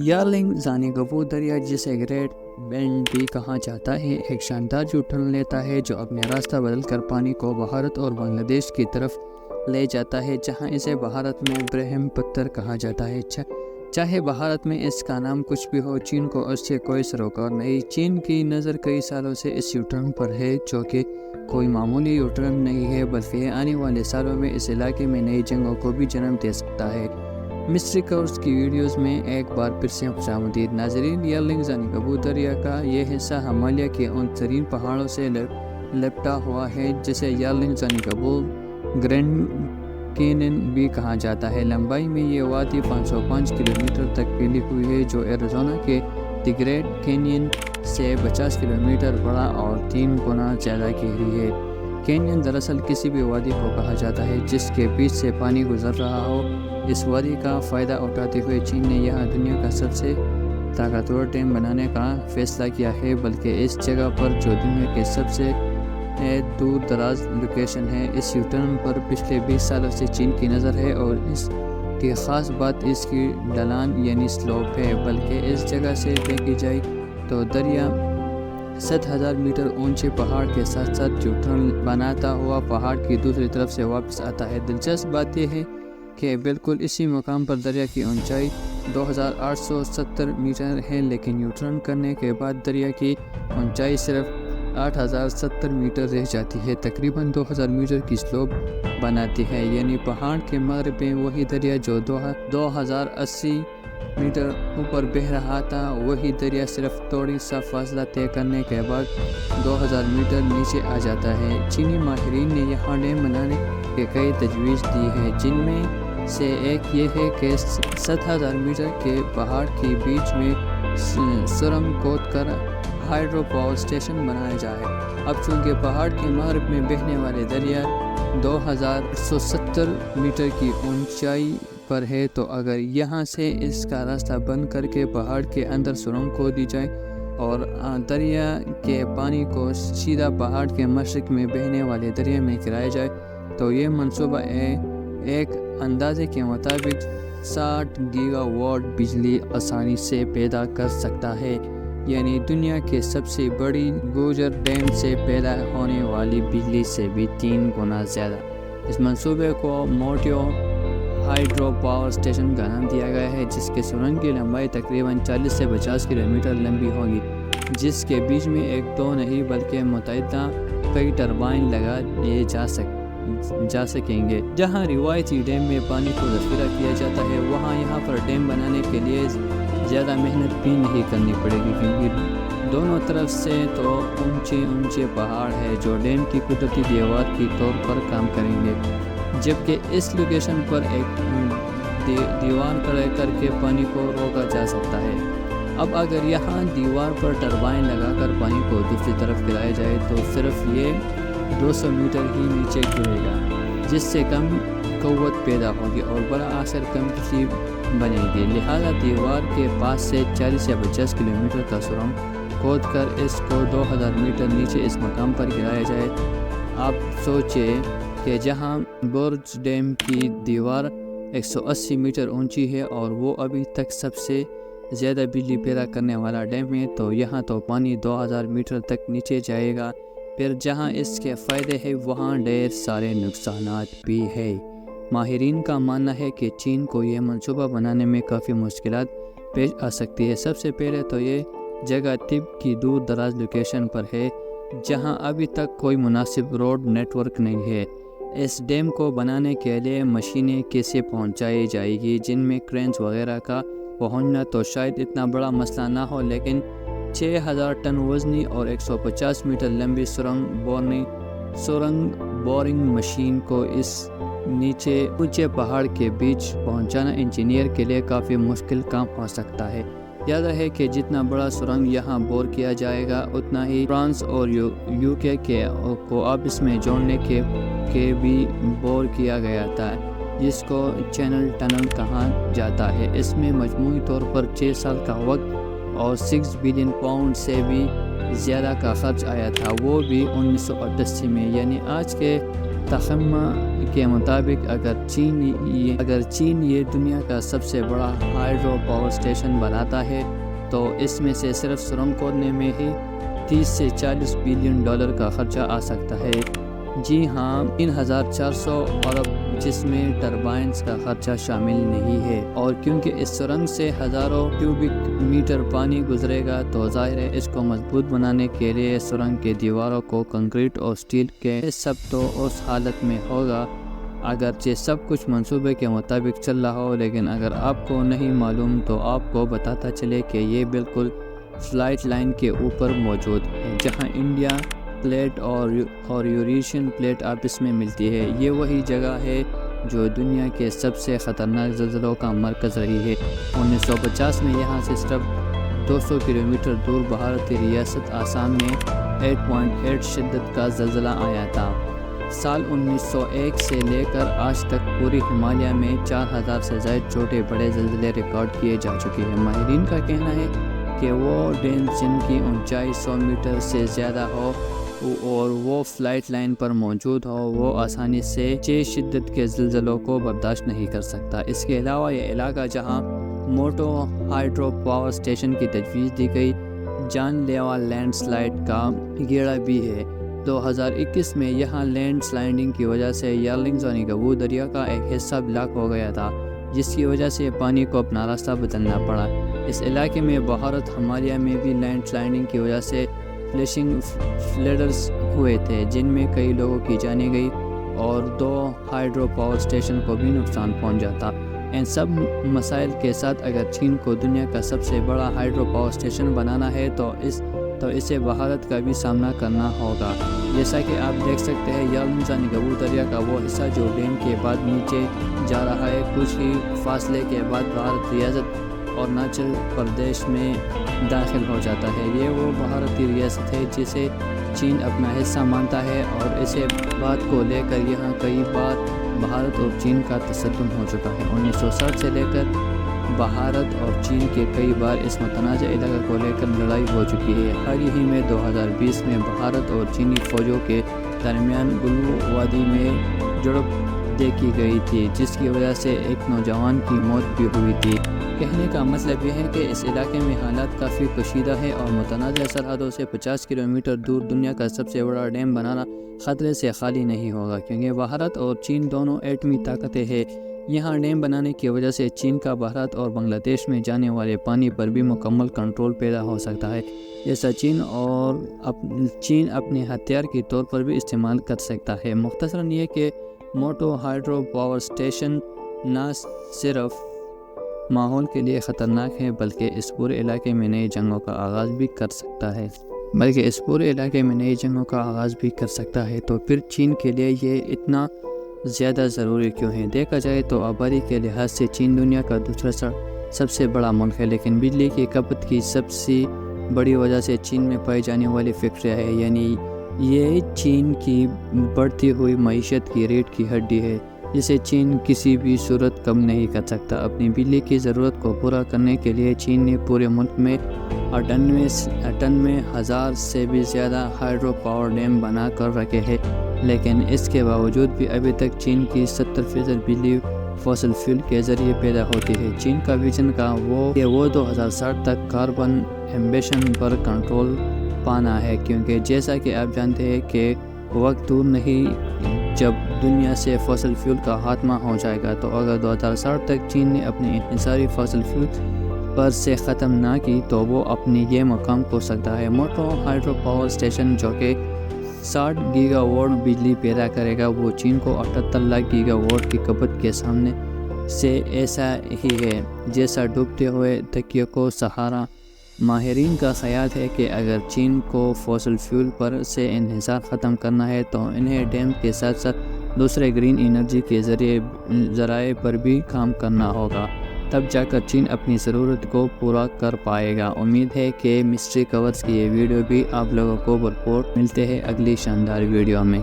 यार्लिंग ज़ानिगबो दरिया, जिसे great bend भी कहा जाता है, एक शानदार यू टर्न लेता है जो अपने रास्ता बदलकर पानी को भारत और बांग्लादेश की तरफ ले जाता है, जहां इसे भारत में ब्रह्मपुत्र कहा जाता है। चाहे भारत में इसका नाम कुछ भी हो, चीन को उससे कोई सरोकार नहीं। चीन की नज़र कई सालों से इस यू टर्न पर है, जो कि कोई मामूली यू टर्न नहीं है, बल्कि आने वाले सालों में इस इलाके में नई जंगों को भी जन्म दे सकता है। मिस्ट्री कर्व्स की वीडियोस में एक बार फिर से खुशामदीद नाजरीन। यार्लिंग ज़ानिगबो दरिया का ये हिस्सा हिमालय के उन तरीन पहाड़ों से लिपटा हुआ है जिसे यार्लिंग ज़ानिगबो ग्रैंड कैनियन भी कहा जाता है। लंबाई में ये वादी 505 किलोमीटर तक फैली हुई है, जो एरिज़ोना के द ग्रेट कैनियन से 50 किलोमीटर बड़ा और 3 गुना ज़्यादा गहरी है। कैनियन दरअसल किसी भी वादी को कहा जाता है जिसके बीच से पानी गुजर रहा हो। इस वादी का फ़ायदा उठाते हुए चीन ने यहाँ दुनिया का सबसे ताकतवर डैम बनाने का फैसला किया है, बल्कि इस जगह पर जो दुनिया के सबसे दूर दराज लोकेशन है। इस यू टर्न पर पिछले 20 सालों से चीन की नज़र है और इसकी ख़ास बात इसकी ढलान यानी स्लोप है। बल्कि इस जगह से देखी जाए तो दरिया 7,000 मीटर ऊंचे पहाड़ के साथ साथ यू टर्न बनाता हुआ पहाड़ की दूसरी तरफ से वापस आता है। दिलचस्प बात यह है कि बिल्कुल इसी मुकाम पर दरिया की ऊंचाई 2,870 मीटर है, लेकिन यू टर्न करने के बाद दरिया की ऊंचाई सिर्फ 8,070 मीटर रह जाती है। तकरीबन 2,000 मीटर की स्लोप बनाती है, यानी पहाड़ के मगरब में वही दरिया जो 2,080 मीटर ऊपर बह रहा था, वही दरिया सिर्फ थोड़ी सा फासला तय करने के बाद 2,000 मीटर नीचे आ जाता है। चीनी माहिरीन ने यहाँ डैम बनाने के कई तजवीज़ दी है, जिनमें से एक ये है कि 7,000 मीटर के पहाड़ के बीच में सुरंग खोद कर हाइड्रो पावर स्टेशन बनाया जाए। अब चूँकि पहाड़ के मगरब में बहने वाले दरिया 2,170 मीटर की ऊंचाई पर है, तो अगर यहाँ से इसका रास्ता बंद करके पहाड़ के अंदर सुरंग खोद दी जाए और दरिया के पानी को सीधा पहाड़ के मशरक़ में बहने वाले दरिया में गिराया जाए, तो ये मंसूबा एक अंदाजे के मुताबिक 60 गीगावाट बिजली आसानी से पैदा कर सकता है, यानी दुनिया के सबसे बड़ी गुजर डैम से पैदा होने वाली बिजली से भी 3 गुना ज़्यादा। इस मंसूबे को मोटियो हाइड्रो पावर स्टेशन का नाम दिया गया है, जिसके सुरंग की लंबाई तकरीबन 40 से 50 किलोमीटर लंबी होगी, जिसके बीच में एक दो नहीं बल्कि मुतअद्दिद कई टरबाइन लगा दिए जा सकेंगे। जहां रिवायती डैम में पानी को ज़ख़ीरा किया जाता है, वहां यहाँ पर डैम बनाने के लिए ज़्यादा मेहनत भी नहीं करनी पड़ेगी, क्योंकि दोनों तरफ से तो ऊंचे पहाड़ है जो डैम की कुदरती दीवार की तौर पर काम करेंगे, जबकि इस लोकेशन पर एक दीवार खड़े करके पानी को रोका जा सकता है। अब अगर यहाँ दीवार पर टरबाइन लगाकर पानी को दूसरी तरफ गिराया जाए तो सिर्फ ये 200 मीटर ही नीचे गिरेगा, जिससे कम क़ुव्वत पैदा होगी और बड़ा असर कम बिजली बनेगी। लिहाजा दीवार के पास से 40 से 50 किलोमीटर का सुरंग खोद कर इसको 2,000 मीटर नीचे इस मकाम पर गिराया जाए। आप सोचें कि जहां बुर्ज डैम की दीवार 180 मीटर ऊंची है और वो अभी तक सबसे ज़्यादा बिजली पैदा करने वाला डैम है, तो यहाँ तो पानी 2,000 मीटर तक नीचे जाएगा। फिर जहाँ इसके फ़ायदे हैं वहाँ ढेर सारे नुकसानात भी है। माहिरीन का मानना है कि चीन को यह मंसूबा बनाने में काफ़ी मुश्किलात पेश आ सकती है। सबसे पहले तो ये जगह तिब की दूर दराज लोकेशन पर है, जहाँ अभी तक कोई मुनासिब रोड नेटवर्क नहीं है। इस डैम को बनाने के लिए मशीनें कैसे पहुँचाई जाएगी, जिनमें क्रेन्स वगैरह का पहुँचना तो शायद इतना बड़ा मसला ना हो, लेकिन 6,000 टन वज़नी और 150 मीटर लंबी सुरंग बोरिंग मशीन को इस ऊंचे पहाड़ के बीच पहुंचाना इंजीनियर के लिए काफ़ी मुश्किल काम हो सकता है। याद है कि जितना बड़ा सुरंग यहाँ बोर किया जाएगा, उतना ही फ्रांस और यूके को आपस में जोड़ने के भी बोर किया गया था, जिसको चैनल टनल कहा जाता है। इसमें मजमूई तौर पर 6 साल का वक्त और 6 बिलियन पाउंड से भी ज़्यादा का खर्च आया था, वो भी 1988 में, यानी आज के تخمہ کے مطابق اگر چین یہ دنیا کا سب سے بڑا ہائیڈرو پاور اسٹیشن بناتا ہے تو اس میں سے صرف سرنگ کھودنے میں ہی 30 سے 40 بلین ڈالر کا خرچہ آ سکتا ہے۔ جی ہاں، 3400 ارب، جس میں ٹربائنز کا خرچہ شامل نہیں ہے، اور کیونکہ اس سرنگ سے ہزاروں کیوبک میٹر پانی گزرے گا تو ظاہر ہے اس کو مضبوط بنانے کے لیے سرنگ کے دیواروں کو کنکریٹ اور سٹیل کے سب تو اس حالت میں ہوگا اگرچہ سب کچھ منصوبے کے مطابق چل رہا ہو، لیکن اگر آپ کو نہیں معلوم تو آپ کو بتاتا چلے کہ یہ بالکل فلائٹ لائن کے اوپر موجود ہے جہاں انڈیا پلیٹ اور یوریشین پلیٹ آپس میں ملتی ہے۔ یہ وہی جگہ ہے جو دنیا کے سب سے خطرناک زلزلوں کا مرکز رہی ہے۔ 1950 میں یہاں سے صرف 200 کلومیٹر دور بھارتی ریاست آسام میں 8.8 شدت کا زلزلہ آیا تھا۔ سال 1901 سے لے کر آج تک پوری ہمالیہ میں 4000 سے زائد چھوٹے بڑے زلزلے ریکارڈ کیے جا چکے ہیں۔ ماہرین کا کہنا ہے کہ وہ ڈیم جن کی اونچائی 100 میٹر سے زیادہ ہو اور وہ فلائٹ لائن پر موجود ہو، وہ آسانی سے 6 شدت کے زلزلوں کو برداشت نہیں کر سکتا۔ اس کے علاوہ یہ علاقہ جہاں موٹو ہائیڈرو پاور اسٹیشن کی تجویز دی گئی، جان لیوا لینڈ سلائڈ کا گیڑا بھی ہے۔ 2021 میں یہاں لینڈ سلائڈنگ کی وجہ سے یارلنگز اور گبو دریا کا ایک حصہ بلاک ہو گیا تھا، جس کی وجہ سے پانی کو اپنا راستہ بدلنا پڑا۔ اس علاقے میں بھارت ہمالیہ میں بھی لینڈ سلائڈنگ کی وجہ سے فلیشنگ فلڈز ہوئے تھے، جن میں کئی لوگوں کی جانیں گئی اور 2 ہائیڈرو پاور اسٹیشن کو بھی نقصان پہنچا تھا۔ ان سب مسائل کے ساتھ اگر چین کو دنیا کا سب سے بڑا ہائیڈرو پاور اسٹیشن بنانا ہے تو اسے بھارت کا بھی سامنا کرنا ہوگا۔ جیسا کہ آپ دیکھ سکتے ہیں، یارلنگز اور گبو دریا کا وہ حصہ جو ڈیم کے بعد نیچے جا رہا ہے، کچھ ہی فاصلے کے بعد بھارت ریاست اروناچل پردیش میں داخل ہو جاتا ہے۔ یہ وہ بھارتی ریاست ہے جسے چین اپنا حصہ مانتا ہے، اور اسے بات کو لے کر یہاں کئی بار بھارت اور چین کا تصادم ہو چکا ہے۔ 1960 سے لے کر بھارت اور چین کے کئی بار اس متنازع علاقے کو لے کر لڑائی ہو چکی ہے۔ حال ہی میں 2020 میں بھارت اور چینی فوجوں کے درمیان گلو وادی میں جھڑپ دیکھی گئی تھی، جس کی وجہ سے ایک نوجوان کی موت بھی ہوئی تھی۔ کہنے کا مطلب یہ ہے کہ اس علاقے میں حالات کافی کشیدہ ہے، اور متنازع سرحدوں سے 50 کلومیٹر دور دنیا کا سب سے بڑا ڈیم بنانا خطرے سے خالی نہیں ہوگا، کیونکہ بھارت اور چین دونوں ایٹمی طاقتیں ہیں۔ یہاں ڈیم بنانے کی وجہ سے چین کا بھارت اور بنگلہ دیش میں جانے والے پانی پر بھی مکمل کنٹرول پیدا ہو سکتا ہے، جیسا چین اپنے ہتھیار کے طور پر بھی استعمال کر سکتا ہے۔ مختصراً یہ کہ موٹو ہائیڈرو پاور اسٹیشن نہ صرف ماحول کے لیے خطرناک ہے بلکہ اس پورے علاقے میں نئی جنگوں کا آغاز بھی کر سکتا ہے۔ تو پھر چین کے لیے یہ اتنا زیادہ ضروری کیوں ہے؟ دیکھا جائے تو آبادی کے لحاظ سے چین دنیا کا دوسرا سب سے بڑا ملک ہے، لیکن بجلی کی کھپت کی سب سے بڑی وجہ سے چین میں پائی جانے والی فیکٹریاں ہیں، یعنی یہ چین کی بڑھتی ہوئی معیشت کی ریڑھ کی ہڈی ہے، جسے چین کسی بھی صورت کم نہیں کر سکتا۔ اپنی بجلی کی ضرورت کو پورا کرنے کے لیے چین نے پورے ملک میں 98,000 سے بھی زیادہ ہائیڈرو پاور ڈیم بنا کر رکھے ہیں، لیکن اس کے باوجود بھی ابھی تک چین کی 70% بجلی فوسل فیول کے ذریعے پیدا ہوتی ہے۔ چین کا ویژن کہ وہ 2060 تک کاربن ایمبیشن پر کنٹرول پانا ہے، کیونکہ جیسا کہ آپ جانتے ہیں کہ وقت دور نہیں جب دنیا سے فوسل فیول کا خاتمہ ہو جائے گا۔ تو اگر 2060 تک چین نے اپنی انحصاری فوسل فیول پر سے ختم نہ کی تو وہ اپنی یہ مقام کھو سکتا ہے۔ موٹو ہائیڈرو پاور اسٹیشن جو کہ 60 گیگا واٹ بجلی پیدا کرے گا، وہ چین کو 78 لاکھ گیگا واٹ کی کھپت کے سامنے سے ایسا ہی ہے جیسا ڈوبتے ہوئے دریا کو سہارا۔ ماہرین کا خیال ہے کہ اگر چین کو فوسل فیول پر سے انحصار ختم کرنا ہے تو انہیں ڈیم کے ساتھ ساتھ دوسرے گرین انرجی کے ذرائع پر بھی کام کرنا ہوگا، تب جا کر چین اپنی ضرورت کو پورا کر پائے گا۔ امید ہے کہ مسٹری کورز کی یہ ویڈیو بھی آپ لوگوں کو بھرپور ملتے ہیں اگلی شاندار ویڈیو میں۔